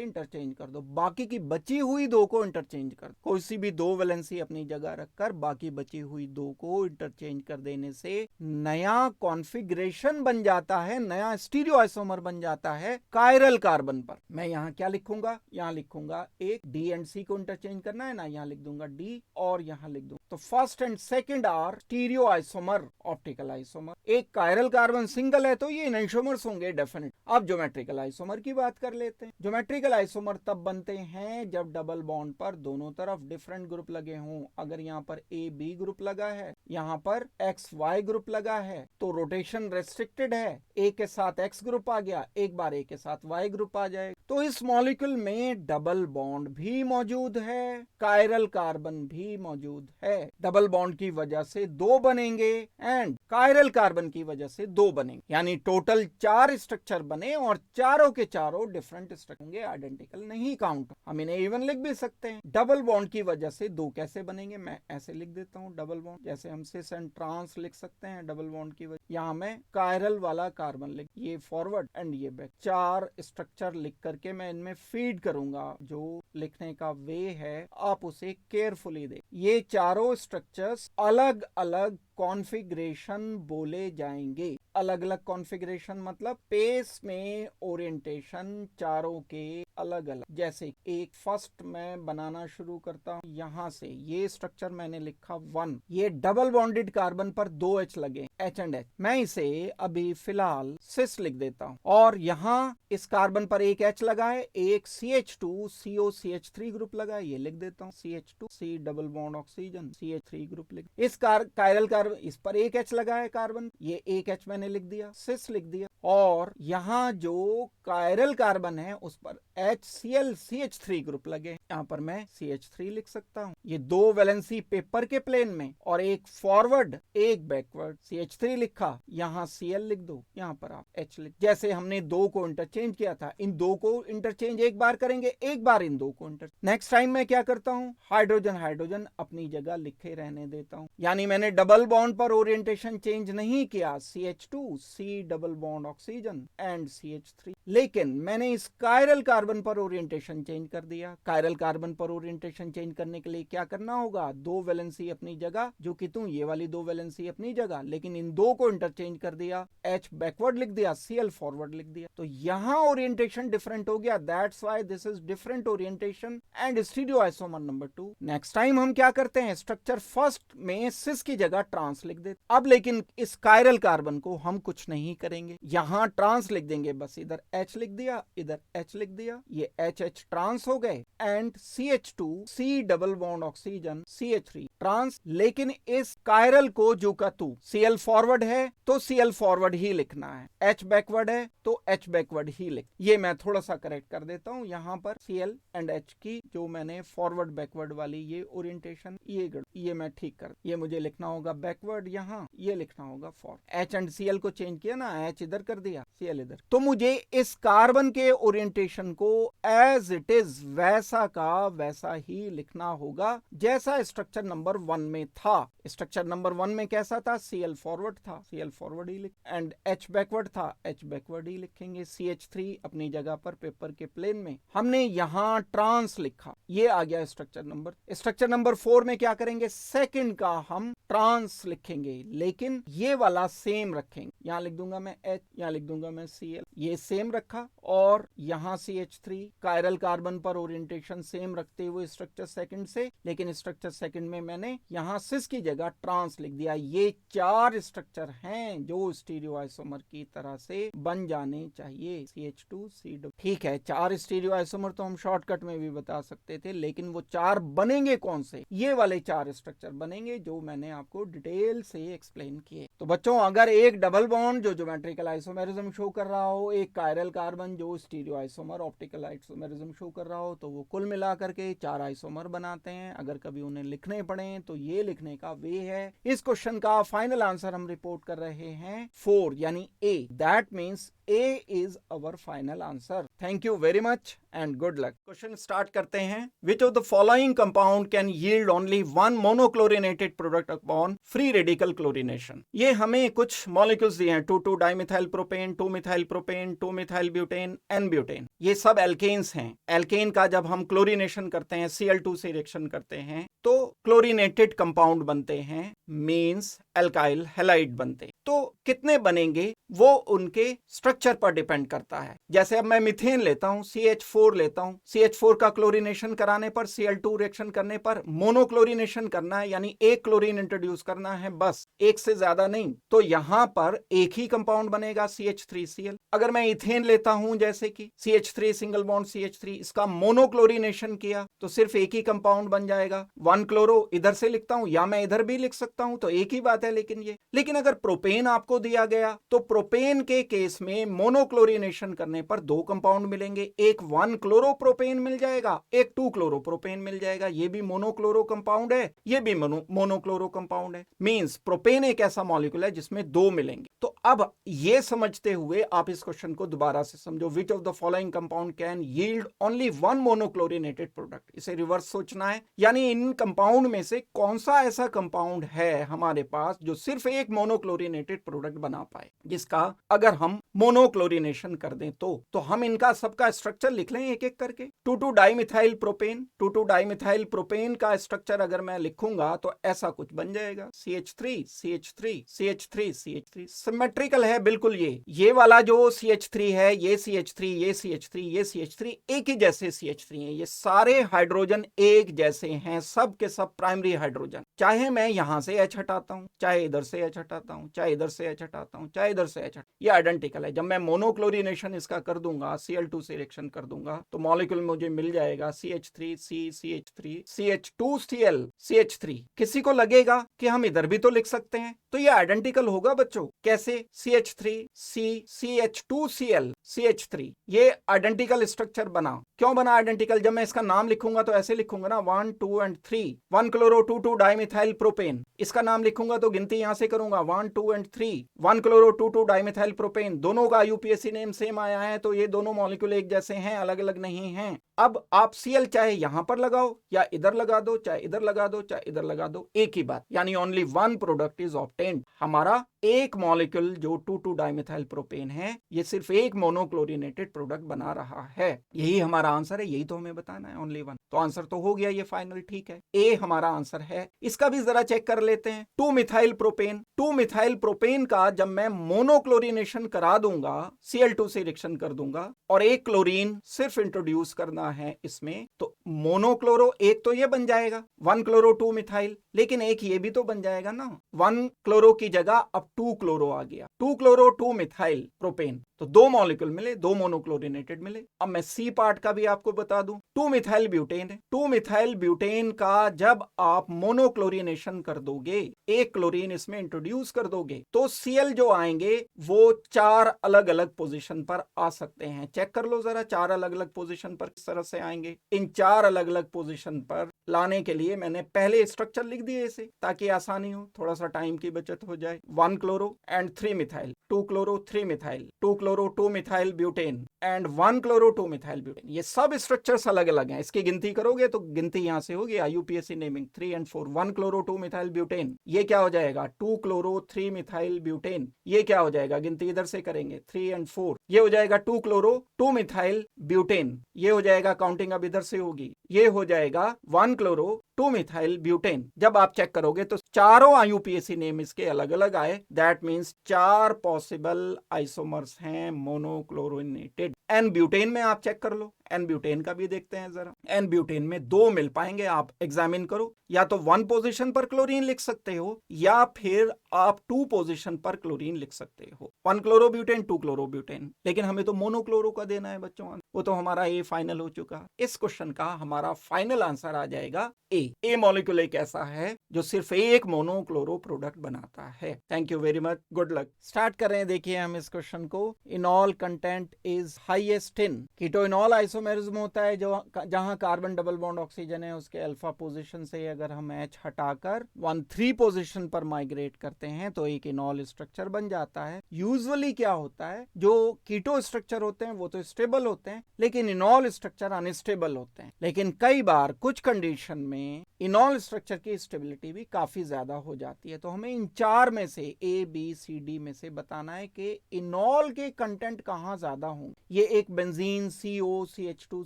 इंटरचेंज कर दो, बाकी की बची हुई दो को इंटरचेंज कर दो। कोई सी भी दो वैलेंसी अपनी जगह रखकर बाकी बची हुई दो को इंटरचेंज कर देने से नया कॉन्फ़िगरेशन बन जाता है, नया स्टीरियो आइसोमर बन जाता है कायरल कार्बन पर। मैं यहाँ क्या लिखूंगा? यहाँ लिखूंगा एक D एंड C को इंटरचेंज करना है ना, यहाँ लिख दूंगा D और यहाँ लिख दूंगा। तो first and second are stereo isomer, optical isomer. एक कायरल कार्बन सिंगल है तो ये एनैंटियोमर्स होंगे डेफिनेट। अब ज्योमेट्रिकल आइसोमर की बात कर लेते हैं। ज्योमेट्रिकल आइसोमर तब बनते हैं जब डबल बॉन्ड पर दोनों तरफ डिफरेंट ग्रुप लगे हों। अगर यहाँ पर A B ग्रुप लगा है, यहाँ पर X Y ग्रुप लगा है, तो रोटेशन रेस्ट्रिक्टेड है। A के साथ X ग्रुप आ गया, एक बार A के साथ Y ग्रुप आ जाए, तो इस मॉलिक्यूल में डबल बॉन्ड भी मौजूद है, कायरल कार्बन भी मौजूद है। डबल बॉन्ड की वजह से दो बनेंगे एंड कायरल कार्बन की वजह से दो बनेंगे, यानी टोटल चार स्ट्रक्चर बने और चारों के चारों डिफरेंट स्ट्रक्चर होंगे, आइडेंटिकल नहीं काउंट। हम इन्हें इवन लिख भी सकते हैं। डबल बॉन्ड की वजह से दो कैसे बनेंगे? मैं ऐसे लिख देता हूं डबल बॉन्ड, जैसे हम सिस एंड ट्रांस लिख सकते हैं डबल बॉन्ड की वजह। यहां मैं कायरल वाला कार्बन लिख, ये फॉरवर्ड एंड ये बैक, चार स्ट्रक्चर लिख करके मैं इनमें फीड करूंगा। जो लिखने का वे है आप उसे केयरफुली देख। ये चारों स्ट्रक्चर्स अलग अलग कॉन्फ़िगरेशन बोले जाएंगे। अलग अलग कॉन्फ़िगरेशन मतलब पेस में ओरिएंटेशन चारों के अलग अलग। जैसे एक फर्स्ट मैं बनाना शुरू करता हूं, यहां से ये स्ट्रक्चर मैंने लिखा 1, ये डबल बॉन्डेड कार्बन पर 2 H लगे, H एंड H। मैं इसे अभी फिलहाल सिस लिख देता हूं और यहां इस कार्बन पर एक H लगा है, एक CH2 COCH3 ग्रुप लगा है, ये लिख देता हूं CH2 C double bond oxygen CH3 group लिख। इस कायरल कार्बन इस पर एक H लगा है कार्बन, ये एक H मैंने लिख दिया, सिस लिख दिया। और यहां जो कायरल कार्बन है उस पर HCl CH3 ग्रुप लगे, यहां पर मैं CH3 लिख सकता हूं। ये दो वैलेंसी पेपर के प्लेन में और एक फॉरवर्ड एक बैकवर्ड, CH3 लिखा, यहां Cl लिख दो, यहां पर आप H लिख। जैसे हमने दो को इंटरचेंज किया था, इन दो को इंटरचेंज एक बार करेंगे, एक बार इन दो को इंटर। नेक्स्ट टाइम मैं क्या करता हूं? हाइड्रोजन हाइड्रोजन अपनी जगह लिखे रहने देता हूं, यानी मैंने डबल बॉन्ड पर ओरिएंटेशन चेंज नहीं किया, CH2 C double bond oxygen and CH3, लेकिन मैंने इस कायरल कार्बन कार्बन पर ओरिएंटेशन चेंज कर दिया। कायरल कार्बन पर ओरिएंटेशन चेंज करने के लिए क्या करना होगा, दो वैलेंसी अपनी जगह, जो कि तुम ये वाली दो वैलेंसी अपनी जगह, लेकिन इन दो को इंटरचेंज कर दिया, H बैकवर्ड लिख दिया, Cl फॉरवर्ड लिख दिया, तो यहां ओरिएंटेशन डिफरेंट हो गया। That's why this is different orientation and stereoisomer number 2। Next time हम क्या करते हैं, स्ट्रक्चर फर्स्ट में सिस की जगह ट्रांस लिख देते। अब लेकिन इस कायरल कार्बन को हम कुछ नहीं करेंगे, यहां ट्रांस लिख देंगे, बस इधर H लिख दिया, इधर H लिख दिया, ये H ट्रांस हो गए, and CH2 C double bond oxygen CH3 trans. लेकिन इस कायरल को जो का तू Cl फॉरवर्ड है तो Cl फॉरवर्ड ही लिखना है, H बैकवर्ड है तो H बैकवर्ड ही लिख। ये मैं थोड़ा सा करेक्ट कर देता हूं, यहां पर Cl एंड H की जो मैंने फॉरवर्ड बैकवर्ड वाली ये ओरिएंटेशन ये मैं ठीक कर, ये मुझे लिखना होगा बैकवर्ड, यहां ये लिखना होगा फॉरवर्ड। H एंड Cl को चेंज किया ना, H इधर कर दिया, Cl इधर, तो मुझे इस कार्बन के ओरिएंटेशन को एज इट इज वैसा का वैसा ही लिखना होगा जैसा स्ट्रक्चर नंबर 1 में था। स्ट्रक्चर नंबर 1 में कैसा था, Cl फॉरवर्ड था, Cl फॉरवर्ड ही लिख, एंड H बैकवर्ड था, H बैकवर्ड ही लिखेंगे। CH3 अपनी जगह पर पेपर के प्लेन में हमने यहां ट्रांस लिखा, ये आ गया स्ट्रक्चर नंबर। स्ट्रक्चर नंबर 4 में क्या करेंगे, सेकंड का हम ट्रांस लिखेंगे, लेकिन ये वाला सेम रखेंगे, यहां लिख दूंगा मैं H, यहां लिख दूंगा मैं Cl, ये सेम रखा, और यहां CH3 कायरल कार्बन पर ओरिएंटेशन सेम रखते हुए स्ट्रक्चर सेकंड से, लेकिन स्ट्रक्चर सेकंड में मैंने यहां सिस की जगह ट्रांस लिख दिया। ये 4 स्ट्रक्चर हैं जो स्टीरियोआइसोमर की तरह से बन जाने चाहिए, CH2C। ठीक है, 4 स्टीरियोआइसोमर तो हम शॉर्टकट में भी बता सकते थे, लेकिन वो 4 बनेंगे कौन से, ये वाले 4 स्ट्रक्चर बनेंगे जो मैंने आपको डिटेल से एक्सप्लेन किए। तो बच्चों, अगर एक डबल बॉन्ड जो ज्योमेट्रिकल आइसोमेरिज्म शो कर रहा हो, एक कायरल कार्बन जो स्टीरियोआइसोमर ऑप्टिकल आइसोमेरिज्म शो कर रहा हो, तो वो कुल मिलाकर के 4 आइसोमर बनाते हैं। अगर कभी उन्हें लिखने पड़े तो ये लिखने का वे है। इस क्वेश्चन का फाइनल आंसर हम रिपोर्ट कर रहे हैं 4 यानी A। That means A is our final answer. Thank you very much and good luck. Question start करते हैं। Which of the following compound can yield only one monochlorinated product upon free radical chlorination? ये हमें कुछ molecules दिए हैं, 2,2-dimethyl propane, 2-methyl propane, 2-methyl butane, N-butane। ये सब alkanes हैं। एल्केन का जब हम क्लोरीनेशन करते हैं, Cl2 से रिएक्शन करते हैं, तो क्लोरीनेटेड कंपाउंड बनते हैं, मीन्स एल्काइल हैलाइड बनते। तो कितने बनेंगे वो उनके स्ट्रक्चर पर डिपेंड करता है। जैसे अब मैं मीथेन लेता हूं, CH4 लेता हूं, CH4 का क्लोरीनेशन कराने पर, Cl2 रिएक्शन करने पर मोनोक्लोरीनेशन करना है, यानी एक क्लोरीन इंट्रोड्यूस करना है, बस एक से ज्यादा नहीं। तो यहां पर एक ही कंपाउंड बनेगा, CH3Cl। अगर मैं इथेन लेता हूं, जैसे कि CH3 सिंगल बॉन्ड CH3, इसका मोनोक्लोरीनेशन किया तो सिर्फ एक ही कंपाउंड बन जाएगा, 1 क्लोरो। इधर से लिखता हूं या मैं इधर भी लिख सकता हूं, तो एक ही बात है। लेकिन अगर प्रोपेन आपको दिया गया तो प्रोपेन के केस में मोनोक्लोरीनेशन करने पर 2 कंपाउंड मिलेंगे, एक 1 क्लोरोप्रोपेन मिल जाएगा, एक 2 क्लोरोप्रोपेन मिल जाएगा। ये भी मोनोक्लोरो कंपाउंड है, ये भी मोनोक्लोरो कंपाउंड है। मींस प्रोपेन एक ऐसा मॉलिक्यूल है जिसमें 2 मिलेंगे। तो अब ये समझते हुए आप इस क्वेश्चन को दोबारा से समझो। Which of the following compound can yield only 1 monochlorinated product? इसे रिवर्स सोचना है, यानी इन कंपाउंड में से कौन सा ऐसा कंपाउंड है हमारे पास जो सिर्फ एक मोनोक्लोरीनेटेड प्रोडक्ट बना पाए, जिसका अगर हम मोनोक्लोरीनेशन कर दें तो हम इनका सबका स्ट्रक्चर लिख लें एक एक करके। 2,2-डाइमिथाइल प्रोपेन, 2,2-डाइमिथाइल प्रोपेन का स्ट्रक्चर अगर मैं लिखूंगा तो ऐसा कुछ बन जाएगा, CH3 CH3 CH3 CH3। Symmetrical है बिल्कुल। ये वाला जो CH3 है, ये CH3 ये CH3 ये CH3 एक ही जैसे CH3 है। ये सारे हाइड्रोजन एक जैसे हैं, सब के सब प्राइमरी हाइड्रोजन। चाहे मैं यहां से H हटाता हूं, चाहे इधर से H हटाता हूं, चाहे इधर से H हटाता हूं, चाहे इधर से H, ये आइडेंटिकल है। जब मैं मोनोक्लोरीनेशन इसका कर दूंगा, Cl2 से रिएक्शन कर दूंगा, तो मॉलिक्यूल मुझे मिल जाएगा CH3C CH3 CH2Cl CH3। किसी को लगेगा कि हम इधर भी तो लिख सकते हैं, तो ये आइडेंटिकल होगा बच्चों। कैसे? CH3C CH2Cl CH3, ये आइडेंटिकल स्ट्रक्चर बना। क्यों बना आइडेंटिकल? जब मैं इसका नाम लिखूंगा तो ऐसे लिखूंगा ना, 1 2 एंड 3, 1 क्लोरो 2,2-डाइमिथाइल प्रोपेन। इसका नाम लिखूंगा तो गिनती यहां से करूंगा 1 2 एंड 3, 1 क्लोरो 2 2 डाइमिथाइल प्रोपेन, दोनों का यूपीएससी नेम सेम आया है, तो ये दोनों मॉलिक्यूल एक जैसे हैं, अलग अलग नहीं हैं। अब आप Cl चाहे यहां पर लगाओ या इधर लगा दो, चाहे इधर लगा दो, चाहे इधर लगा दो, एक ही बात, यानी only one product is obtained. हमारा एक मॉलिक्यूल जो 2 डाइमिथाइल प्रोपेन है, ये सिर्फ एक मोनोक्लोरिनेटेड प्रोडक्ट बना रहा है। यही हमारा आंसर है, यही तो हमें बताना है, ओनली वन। तो आंसर तो हो गया ये फाइनल, ठीक है, ए हमारा आंसर है। इसका भी जरा चेक कर लेते हैं। 2 मिथाइल प्रोपेन, 2 मिथाइल प्रोपेन का जब मैं मोनोक्लोरिनेशन करा दूंगा, Cl2 से रिएक्शन कर दूंगा और एक क्लोरीन सिर्फ इंट्रोड्यूस करना है इसमें, तो मोनोक्लोरो एक तो ये बन जाएगा 1 क्लोरो 2 मिथाइल, लेकिन एक ये भी तो बन जाएगा ना, 1 क्लोरो की जगह अब 2 क्लोरो आ गया, 2 क्लोरो 2 मिथाइल प्रोपेन, तो दो मॉलिक्यूल मिले, दो मोनोक्लोरिनेटेड मिले। अब मैं सी पार्ट का भी आपको बता दूं, 2 मिथाइल ब्यूटेन है, 2 मिथाइल ब्यूटेन का जब आप मोनोक्लोरिनेशन कर दोगे, एक क्लोरीन इसमें इंट्रोड्यूस कर दोगे, तो Cl जो आएंगे वो 4 अलग अलग पोजीशन पर आ सकते हैं। चेक कर लो जरा, 4 अलग अलग पोजीशन पर किस तरह से आएंगे। इन 4 अलग अलग पोजीशन पर लाने के लिए मैंने पहले स्ट्रक्चर लिख दिए इसे, ताकि आसानी हो, थोड़ा सा टाइम की बचत हो जाए। 1 chloro and 3 methyl, 2 chloro 3 methyl, 2 chloro 2 methyl butane and 1 chloro 2 methyl butane. ये सब स्ट्रक्चर्स अलग अलग हैं, इसकी गिनती करोगे तो गिनती यहां से होगी, UPSC naming 3 and 4, 1 chloro 2 methyl butane, ये क्या हो जाएगा 2 क्लोरो 3 मिथाइल ब्यूटेन, ये क्या हो जाएगा, गिनती इधर से करेंगे 3 एंड 4, ये हो जाएगा 2 क्लोरो 2 मिथाइल ब्यूटेन, ये हो जाएगा, काउंटिंग अब इधर से होगी, ये हो जाएगा 1 क्लोरो 2 मिथाइल ब्यूटेन। जब आप चेक करोगे तो चारों आईयूपीएसी नेम इसके अलग अलग आए, दैट मींस 4 पॉसिबल आइसोमर्स हैं मोनोक्लोरिनेटेड। एन ब्यूटेन में आप चेक कर लो, एन ब्यूटेन का भी देखते हैं जरा। एन ब्यूटेन में 2 मिल पाएंगे, आप एग्जामिन करो, या तो 1 पोजीशन पर क्लोरीन लिख सकते हो या फिर आप 2 पोजीशन पर क्लोरीन लिख सकते हो, 1 क्लोरोब्यूटेन 2 क्लोरोब्यूटेन, लेकिन हमें तो मोनोक्लोरो का देना है बच्चों, वो तो हमारा ए फाइनल हो चुका। इस क्वेश्चन का हमारा फाइनल आंसर आ जाएगा ए मॉलिक्यूल एक ऐसा है जो सिर्फ एक मोनोक्लोरो प्रोडक्ट बनाता है। Thank you very much, good luck. Start कर रहे हैं, देखिए हम इस क्वेश्चन को। इनॉल content is highest in कीटोइनॉल isomerism होता है जो जहां कार्बन डबल बॉन्ड ऑक्सीजन है, उसके अल्फा पोजीशन से अगर हम H हटाकर 1,3 पोजीशन पर माइग्रेट करते हैं तो एक इनॉल स्ट्रक्चर बन जाता है। यूजुअली क्या होता है, जो कीटो स्ट्रक्चर होते हैं वो तो स्टेबल होते हैं, लेकिन इनॉल स्ट्रक्चर अनस्टेबल होते हैं। लेकिन कई बार कुछ कंडीशन में इनॉल स्ट्रक्चर की स्टेबिलिटी भी काफी ज्यादा हो जाती है। तो हमें इन 4 में से A B C D में से बताना है कि इनॉल के कंटेंट कहां ज्यादा होंगे। ये एक बेंजीन COCH2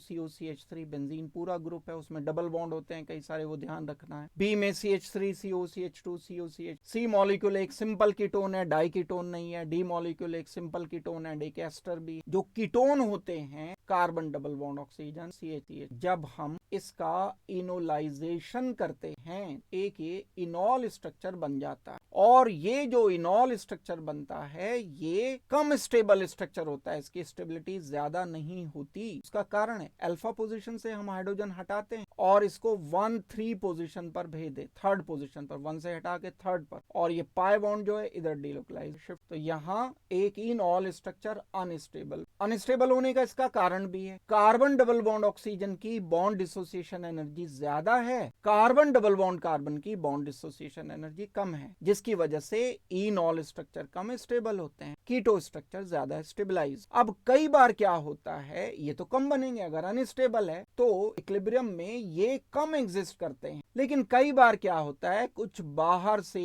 COCH3 बेंजीन पूरा ग्रुप है, उसमें डबल बॉन्ड होते हैं कई सारे, वो ध्यान रखना है। B में CH3 COCH2 COCH। C molecule एक सिंपल कीटोन है, डाई कीटोन नहीं है। D मॉलिक्यूल एक सिंपल कीटोन है, एक एस्टर भी। जो कीटोन होते हैं carbon double bond oxygen CH, जब हम इसका इनोलाइजेशन करते हैं एक ये इनॉल स्ट्रक्चर बन जाता है। और ये जो इनॉल स्ट्रक्चर बनता है ये कम स्टेबल स्ट्रक्चर होता है, इसकी स्टेबिलिटी ज्यादा नहीं होती। उसका कारण है अल्फा पोजीशन से हम हाइड्रोजन हटाते हैं और इसको 1,3 पोजीशन पर भेज दे, 3rd पोजीशन पर, 1 से हटा के 3rd पर, और ये पाई बॉन्ड जो है इधर डिलोकलाइज शिफ्ट। तो यहाँ एक इनॉल स्ट्रक्चर अनस्टेबल होने का इसका कारण भी है, कार्बन डबल बॉन्ड ऑक्सीजन की बॉन्ड डिसोसिएशन एनर्जी ज्यादा है, कार्बन डबल बॉन्ड कार्बन की बॉन्ड डिसोसिएशन एनर्जी कम है, जिसकी वजह से इनॉल स्ट्रक्चर कम स्टेबल होते हैं, कीटो स्ट्रक्चर ज्यादा स्टेबलाइज। अब कई बार क्या होता है, ये तो कम बनेंगे, अगर अनस्टेबल है तो इक्विलिब्रियम में ये कम एग्जिस्ट करते हैं। लेकिन कई बार क्या होता है, कुछ बाहर से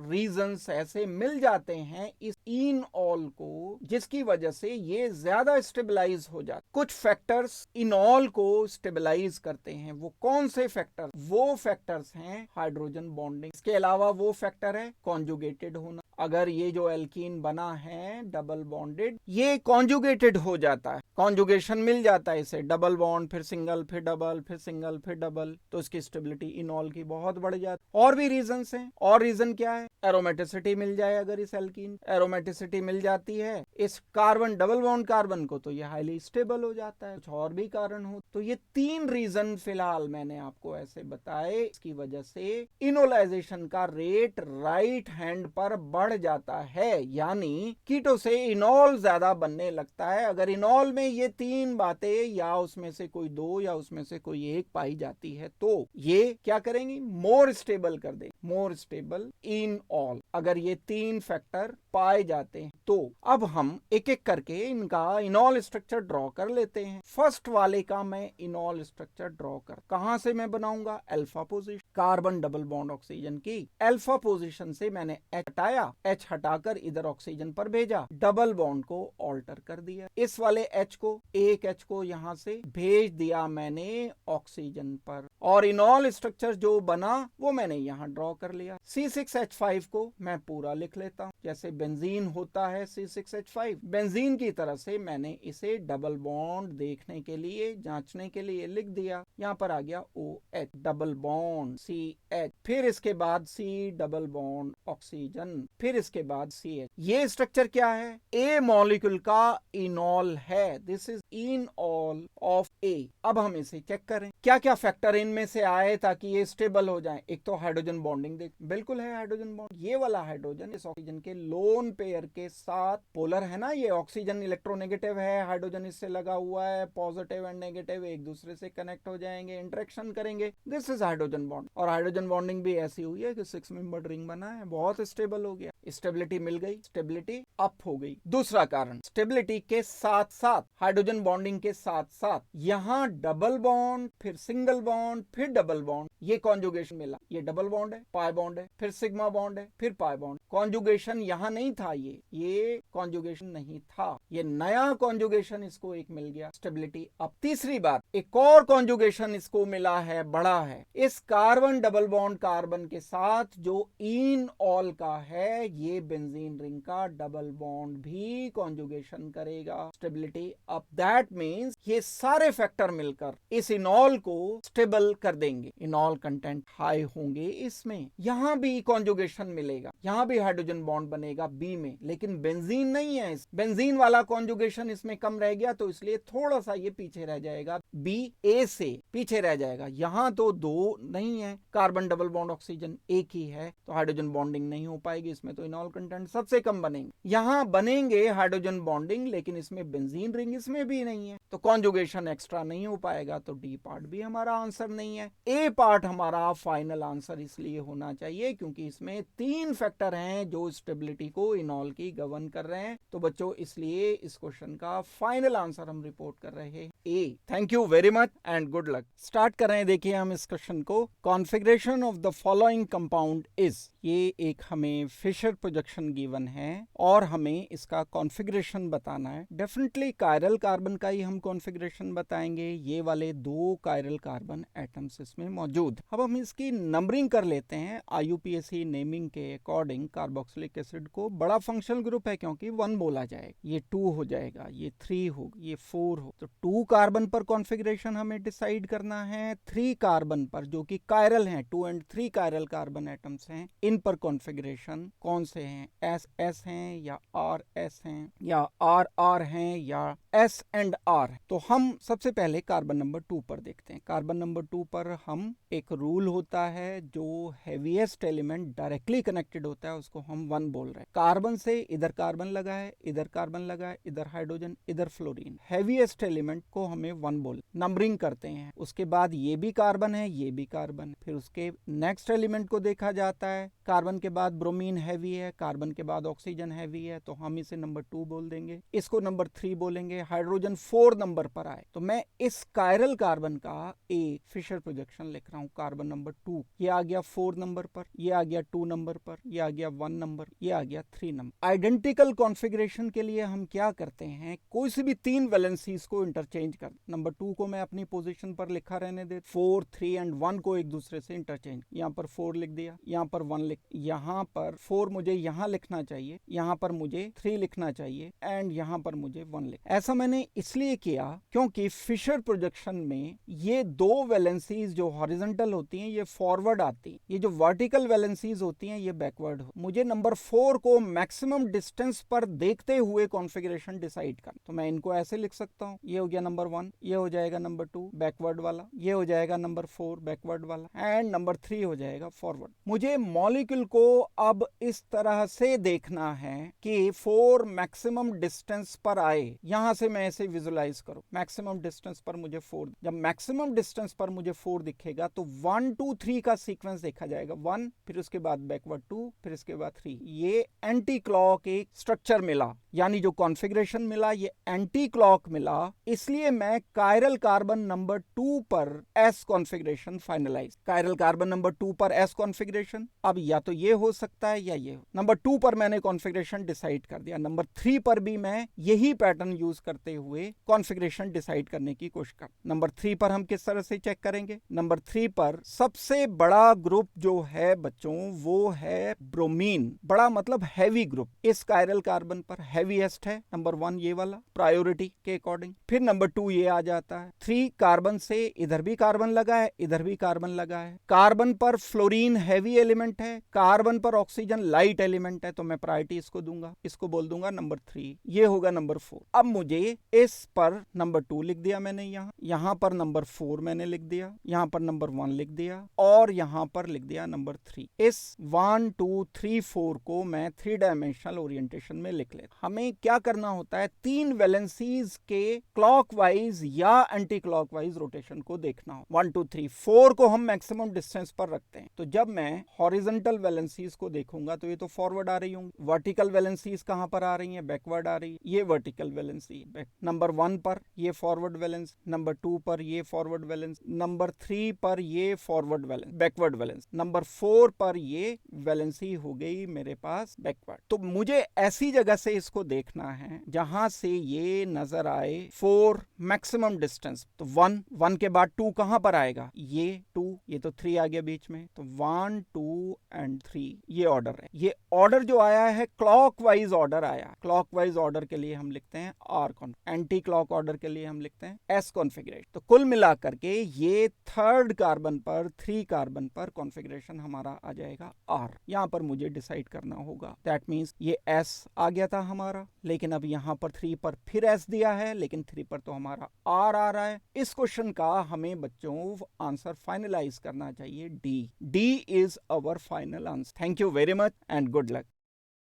रीजंस ऐसे मिल जाते हैं इस इनऑल को, जिसकी वजह से ये ज्यादा स्टेबलाइज हो जाते। कुछ फैक्टर्स इनऑल को स्टेबलाइज करते हैं। वो कौन से फैक्टर? वो फैक्टर्स हैं हाइड्रोजन बॉन्डिंग। इसके अलावा वो फैक्टर है कॉन्जुगेटेड होना। अगर ये जो एल्कीन बना है डबल बॉन्डेड, ये कॉन्जुगेटेड हो जाता है, कॉन्जुगेशन मिल जाता है इसे, डबल बॉन्ड फिर सिंगल फिर डबल फिर सिंगल फिर डबल, तो इसकी स्टेबिलिटी इनॉल की बहुत बढ़ जाती है। और भी रीजंस हैं। और रीजन क्या है? एरोमेटिसिटी मिल जाए, अगर इस एल्कीन एरोमेटिसिटी मिल जाती है इस कार्बन डबल बॉन्ड कार्बन को, तो ये हाईली स्टेबल हो जाता है। कुछ और भी कारण हो, तो ये 3 रीजन फिलहाल मैंने आपको ऐसे बताए, इसकी वजह से इनोलाइजेशन का रेट राइट हैंड पर बढ़ बढ़ जाता है, यानी कीटो से इनॉल ज्यादा बनने लगता है। अगर इनॉल में ये तीन बातें या उसमें से कोई दो या उसमें से कोई एक पाई जाती है तो ये क्या करेंगी, मोर स्टेबल कर देंगे, मोर स्टेबल इन ऑल। अगर ये तीन फैक्टर पाए जाते हैं तो अब हम एक एक करके इनका इनॉल स्ट्रक्चर ड्रॉ कर लेते हैं। फर्स्ट वाले का मैं इनॉल स्ट्रक्चर ड्रॉ कर, कहां से मैं बनाऊंगा, alpha position, carbon double bond oxygen की अल्फा पोजीशन से मैंने H हटाया, H हटाकर इधर ऑक्सीजन पर भेजा, डबल बॉन्ड को ऑल्टर कर दिया। इस वाले H को, एक H को यहां से भेज दिया मैंने ऑक्सीजन पर, और इनॉल स्ट्रक्चर जो बना वो मैंने यहां ड्रॉ कर लिया। C6H5 को मैं पूरा लिख लेता हूं, जैसे बेंजीन होता है C6H5, बेंजीन की तरह से मैंने इसे डबल बॉन्ड देखने के लिए, जांचने के लिए लिख दिया। यहां पर आ गया OH, डबल बॉन्ड CH, फिर इसके बाद C डबल बॉन्ड ऑक्सीजन, फिर इसके बाद CH। ये स्ट्रक्चर क्या है, A मॉलिक्यूल का इनॉल है, दिस इज इनऑल ऑफ A। अब हम इसे चेक करें क्या क्या फैक्टर इनमें से आए ताकि ये स्टेबल हो जाए। एक तो हाइड्रोजन बॉन्डिंग देख, बिल्कुल है हाइड्रोजन बॉन्ड, ये वाला हाइड्रोजन इस ऑक्सीजन के लोन पेयर के साथ पोलर है ना, ये ऑक्सीजन इलेक्ट्रोनेगेटिव है, हाइड्रोजन इससे लगा हुआ है, पॉजिटिव एंड नेगेटिव एक दूसरे से कनेक्ट हो जाएंगे, इंटरेक्शन करेंगे, दिस इज हाइड्रोजन बॉन्ड। और हाइड्रोजन बॉन्डिंग भी ऐसी हुई है कि 6 मेंबर्ड रिंग बना है, बहुत स्टेबल हो गया, स्टेबिलिटी मिल गई, स्टेबिलिटी अप हो गई। दूसरा कारण, स्टेबिलिटी के साथ साथ, हाइड्रोजन बॉन्डिंग के साथ साथ यहां डबल बॉन्ड, फिर सिंगल बॉन्ड, फिर डबल बॉन्ड, ये कॉन्जुगेशन मिला, ये डबल बॉन्ड है, पाई बॉन्ड है, फिर सिग्मा बॉन्ड है, फिर पाई बॉन्ड। कॉन्जुगेशन यहां नहीं था, ये कॉन्जुगेशन नहीं था, ये नया कॉन्जुगेशन इसको एक मिल गया, स्टेबिलिटी अप। तीसरी बात, एक और कॉन्जुगेशन इसको मिला है, बड़ा है, इस कार्बन डबल बॉन्ड कार्बन के साथ जो इन ऑल का है, ये बेंजीन रिंग का डबल बॉन्ड भी कॉन्जुगेशन करेगा, स्टेबिलिटी अप। दैट मींस ये सारे फैक्टर मिलकर इस इनॉल को स्टेबल कर देंगे, इनॉल कंटेंट हाई होंगे इसमें। यहां भी कॉन्जुगेशन मिलेगा, यहां भी हाइड्रोजन बॉन्ड बनेगा बी में, लेकिन बेंजीन नहीं है, बेंजीन वाला कॉन्जुगेशन इसमें कम रह गया, तो इसलिए थोड़ा सा ये पीछे रह जाएगा, बी ए से पीछे रह जाएगा। यहां तो दो नहीं है, कार्बन डबल बॉन्ड ऑक्सीजन एक ही है, तो हाइड्रोजन बॉन्डिंग नहीं हो पाएगी, इसमें तो इनॉल कंटेंट सबसे कम बनेंगे। यहां बनेंगे हाइड्रोजन बॉन्डिंग, लेकिन इसमें बेंजीन रिंग इसमें भी नहीं है, तो कॉन्जुगेशन एक्स्ट्रा नहीं हो पाएगा, तो डी पार्ट भी हमारा आंसर नहीं है। ए पार्ट हमारा फाइनल आंसर इसलिए होना चाहिए क्योंकि इसमें तीन फैक्टर हैं जो स्टेबिलिटी को इनॉल की गवर्न कर रहे हैं। तो बच्चों इसलिए इस क्वेश्चन का फाइनल आंसर हम रिपोर्ट कर रहे हैं A. Thank you very much and good luck. Start कर रहे हैं, देखिए हम इस क्वेश्चन को, configuration of the following compound is, ये एक हमें फिशर प्रोजेक्शन गिवन है और हमें इसका कॉन्फ़िगरेशन बताना है। डेफिनेटली कायरल कार्बन का ही हम कॉन्फ़िगरेशन बताएंगे, ये वाले दो कायरल कार्बन एटम्स इसमें मौजूद। अब हम इसकी नंबरिंग कर लेते हैं IUPAC नेमिंग के अकॉर्डिंग। कार्बोक्सिलिक एसिड को बड़ा फंक्शनल ग्रुप है क्योंकि 1 बोला जाएगा, ये 2 हो जाएगा, ये 3 हो, ये 4 हो, तो 2 कार्बन पर कॉन्फ़िगरेशन हमें डिसाइड करना है। 3 कार्बन पर जो कि कायरल हैं, 2 and 3 कायरल कार्बन एटम्स हैं, इन पर कॉन्फ़िगरेशन कौन से हैं, SS हैं या RS हैं या RR हैं या S and R। तो हम सबसे पहले कार्बन नंबर 2 पर देखते हैं। कार्बन नंबर 2 पर हम, एक रूल होता है जो हेवीएस्ट एलिमेंट डायरेक्टली कनेक्टेड होता है उसको हम 1 बोल रहे हैं। कार्बन से इधर कार्बन लगा है, इधर कार्बन लगा है, इधर हाइड्रोजन, इधर फ्लोरीन, हेवीएस्ट एलिमेंट को हमें 1 बोल, नंबरिंग करते हैं। उसके बाद ये भी कार्बन है, ये भी कार्बन, फिर उसके नेक्स्ट एलिमेंट को देखा जाता है। कार्बन के बाद ब्रोमीन हैवी है, कार्बन के बाद ऑक्सीजन हैवी है, तो हम इसे नंबर 2 बोल देंगे, इसको नंबर 3 बोलेंगे। हाइड्रोजन 4 नंबर पर आए तो मैं इस कायरल कार्बन का एक फिशर प्रोजेक्शन लिख रहा हूं, कार्बन नंबर 2, ये आ गया 4 नंबर पर, ये आ गया 2 नंबर पर, ये आ गया 1 नंबर, ये आ गया 3 नंबर। आइडेंटिकल कॉन्फ़िगरेशन के लिए हम क्या करते हैं, कोई सी भी 3 वैलेंसीज को इंटरचेंज कर, नंबर 2 को मैं अपनी पोजीशन पर लिखा रहने दे, 4, 3 एंड 1 को एक दूसरे से इंटरचेंज, यहाँ पर 4 लिख दिया, यहाँ पर 1 लिख, यहाँ पर 4 मुझे यहाँ लिखना चाहिए, यहाँ पर मुझे 3 लिखना चाहिए एंड यहाँ पर मुझे 1 लिख। ऐसा मैंने इसलिए किया क्योंकि फिशर प्रोजेक्शन में ये 2 वैलेंसीज जो हॉरिजॉन्टल होती हैं ये फॉरवर्ड आती हैं, ये जो वर्टिकल वैलेंसीज होती हैं ये बैकवर्ड। मुझे नंबर 4 को मैक्सिमम डिस्टेंस पर देखते हुए कॉन्फ़िगरेशन डिसाइड करना, तो मैं इनको ऐसे लिख सकता हूँ, ये हो गया नंबर नंबर 1, ये हो जाएगा नंबर 2 बैकवर्ड वाला, ये हो जाएगा नंबर 4 बैकवर्ड वाला, एंड नंबर 3 हो जाएगा फॉरवर्ड। मुझे मॉलिक्यूल को अब इस तरह से देखना है कि 4 मैक्सिमम डिस्टेंस पर आए। यहां से मैं ऐसे विजुलाइज करूं, मैक्सिमम डिस्टेंस पर मुझे 4, जब मैक्सिमम डिस्टेंस पर मुझे 4 दिखेगा तो 1 2 3 का सीक्वेंस देखा जाएगा। 1, फिर उसके बाद बैकवर्ड 2, फिर इसके बाद 3। ये एंटी क्लॉक एक स्ट्रक्चर मिला, यानी जो कॉन्फ़िगरेशन मिला ये एंटी क्लॉक मिला, इसलिए मैं कायरल कार्बन नंबर 2 पर S configuration finalise. Chiral carbon number 2 पर एस कॉन्फ़िगरेशन, अब या तो ये हो सकता है या ये हो। नंबर 2 पर मैंने कॉन्फ़िगरेशन डिसाइड कर दिया, नंबर 3 पर भी मैं यही पैटर्न यूज करते हुए कॉन्फ़िगरेशन डिसाइड करने की कोशिश कर। नंबर 3 पर हम किस तरह से चेक करेंगे? नंबर 3 पर सबसे बड़ा ग्रुप जो है बच्चों वो है ब्रोमीन। बड़ा मतलब हैवी ग्रुप, इस कायरल कार्बन पर हैवीएस्ट है नंबर 1 ये वाला प्रायोरिटी के अकॉर्डिंग। फिर नंबर 2 ये आ जाता है। 3 कार्बन से इधर भी कार्बन लगा है, इधर भी कार्बन लगा है। कार्बन पर फ्लोरीन हैवी एलिमेंट है, कार्बन पर ऑक्सीजन लाइट एलिमेंट है, तो मैं प्रायोरिटी इसको दूंगा, इसको बोल दूंगा नंबर 3, ये होगा नंबर 4। अब मुझे इस पर नंबर 2 लिख दिया मैंने, यहां पर नंबर 4 मैंने लिख दिया, यहां पर नंबर 1 लिख दिया और यहां पर लिख दिया नंबर 3। इस 1 2 3 4 को मैं 3 डायमेंशनल ओरिएंटेशन में लिख लेता। हमें क्या करना होता है, 3 वैलेंसीज के क्लॉकवाइज या एंटी क्लॉकवाइज रोटेशन को देखना हो। 1 2 3 4 को हम मैक्सिमम डिस्टेंस पर रखते हैं, तो जब मैं हॉरिजॉन्टल वैलेंसीज को देखूंगा तो ये तो फॉरवर्ड आ रही होंगी। वर्टिकल वैलेंसीज कहां पर आ रही हैं? बैकवर्ड आ रही है। ये वर्टिकल वैलेंसी नंबर 1 पर ये फॉरवर्ड वैलेंस, नंबर 2 पर ये फॉरवर्ड वैलेंस, नंबर 3 पर ये forward valence backward valence, number 4 पर ये वैलेंसी हो गई मेरे पास बैकवर्ड। तो मुझे ऐसी जगह से इसको देखना है जहां से ये नजर आए 4 मैक्सिमम डिस्टेंस। तो 1 के बाद 2 कहां पर आएगा? ये 2, ये तो 3 आ गया बीच में, तो 1 2 एंड 3 ये ऑर्डर है। ये ऑर्डर जो आया है क्लॉकवाइज ऑर्डर आया। क्लॉकवाइज ऑर्डर के लिए हम लिखते हैं आर एंटी क्लॉक ऑर्डर के लिए हम लिखते हैं एस कॉन्फ़िगरेशन। तो कुल मिलाकर के ये 3rd कार्बन पर 3 कार्बन पर कॉन्फ़िगरेशन हमारा आ जाएगा आर। यहां पर मुझे डिसाइड करना होगा, दैट मींस ये एस आ गया था हमारा, लेकिन अब यहां पर 3 पर फिर एस दिया है, लेकिन 3 पर तो हमारा आर आ रहा है। इस क्वेश्चन का हमें बच्चों आंसर फाइनलाइज करना चाहिए D. D is our final answer. Thank you very much and good luck.